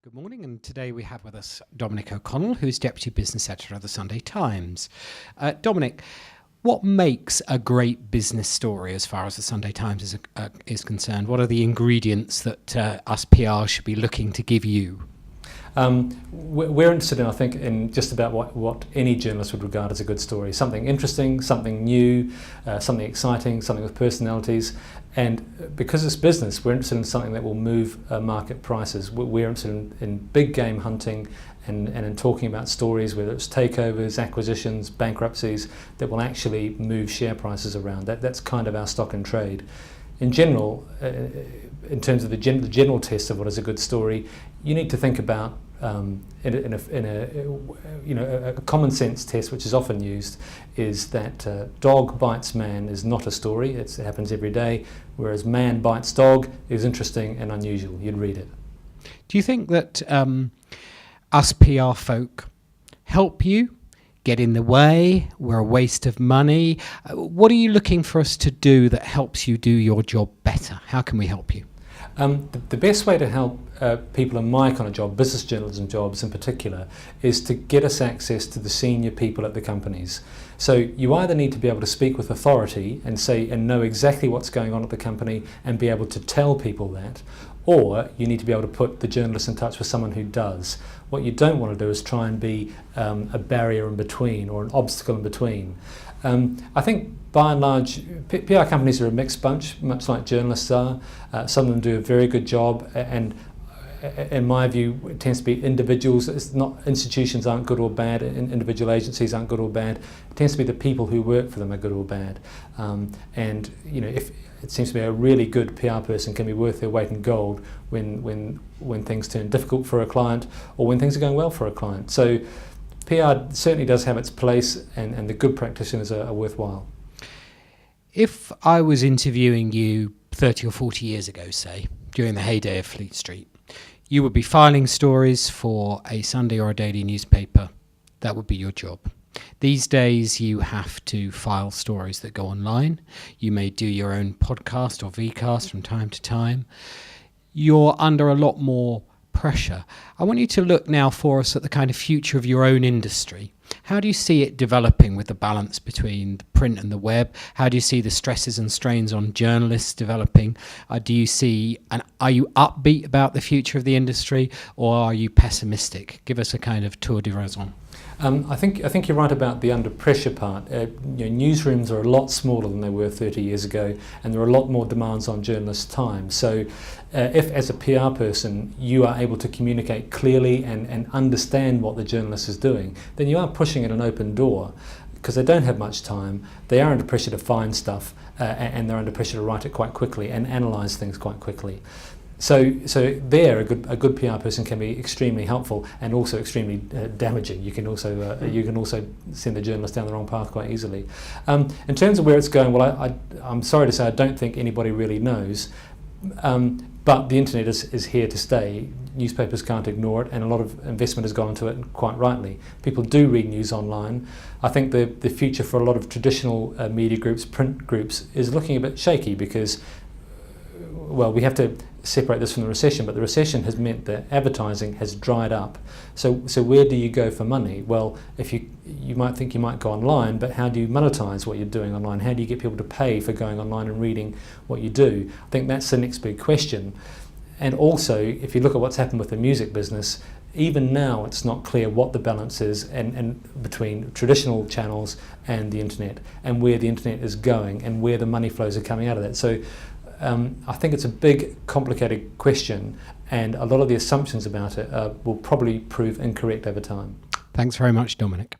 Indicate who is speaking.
Speaker 1: Good morning, and today we have with us Dominic O'Connell, who's Deputy Business Editor of the Sunday Times. Dominic, what makes a great business story as far as the Sunday Times is concerned? What are the ingredients that us PR should be looking to give you?
Speaker 2: We're interested in, I think, in just about what any journalist would regard as a good story. Something interesting, something new, something exciting, something with personalities. And because it's business, we're interested in something that will move market prices. We're interested in big game hunting and in talking about stories, whether it's takeovers, acquisitions, bankruptcies, that will actually move share prices around. That's kind of our stock in trade. In general, in terms of the general test of what is a good story, you need to think about in a common sense test, which is often used, is that dog bites man is not a story. It happens every day, whereas man bites dog is interesting and unusual. You'd read it.
Speaker 1: Do you think that us PR folk help you? Get in the way? We're a waste of money? What are you looking for us to do that helps you do your job better? How can we help you?
Speaker 2: The best way to help people in my kind of job, business journalism jobs in particular, is to get us access to the senior people at the companies. So you either need to be able to speak with authority and know exactly what's going on at the company and be able to tell people that, or you need to be able to put the journalist in touch with someone who does. What you don't want to do is try and be a barrier in between or an obstacle in between. I think by and large, PR companies are a mixed bunch, much like journalists are. Some of them do a very good job, and in my view, it tends to be individuals. It's not institutions aren't good or bad, individual agencies aren't good or bad. It tends to be the people who work for them are good or bad. And if it seems to be a really good PR person can be worth their weight in gold when things turn difficult for a client or when things are going well for a client. So PR certainly does have its place, and the good practitioners are worthwhile.
Speaker 1: If I was interviewing you 30 or 40 years ago, say, during the heyday of Fleet Street, you would be filing stories for a Sunday or a daily newspaper. That would be your job. These days, you have to file stories that go online. You may do your own podcast or vcast from time to time. You're under a lot more pressure. I want you to look now for us at the kind of future of your own industry. How do you see it developing with the balance between the print and the web? How do you see the stresses and strains on journalists developing? Are you upbeat about the future of the industry, or are you pessimistic? Give us a kind of tour d'horizon.
Speaker 2: I think you're right about the under pressure part. Newsrooms are a lot smaller than they were 30 years ago, and there are a lot more demands on journalists' time. So if as a PR person you are able to communicate clearly and understand what the journalist is doing, then you are pushing at an open door, because they don't have much time. They are under pressure to find stuff, and they're under pressure to write it quite quickly and analyse things quite quickly. So there, a good PR person can be extremely helpful and also extremely damaging. You can also send the journalist down the wrong path quite easily. In terms of where it's going, well, I'm sorry to say I don't think anybody really knows. But the internet is here to stay. Newspapers can't ignore it, and a lot of investment has gone into it, and quite rightly. People do read news online. I think the future for a lot of traditional media groups, print groups, is looking a bit shaky because, well, we have to separate this from the recession, but the recession has meant that advertising has dried up. So where do you go for money? Well, if you might think you might go online, but how do you monetize what you're doing online? How do you get people to pay for going online and reading what you do? I think that's the next big question. And also, if you look at what's happened with the music business, even now it's not clear what the balance is and between traditional channels and the internet, and where the internet is going and where the money flows are coming out of that. So I think it's a big, complicated question, and a lot of the assumptions about it will probably prove incorrect over time.
Speaker 1: Thanks very much, Dominic.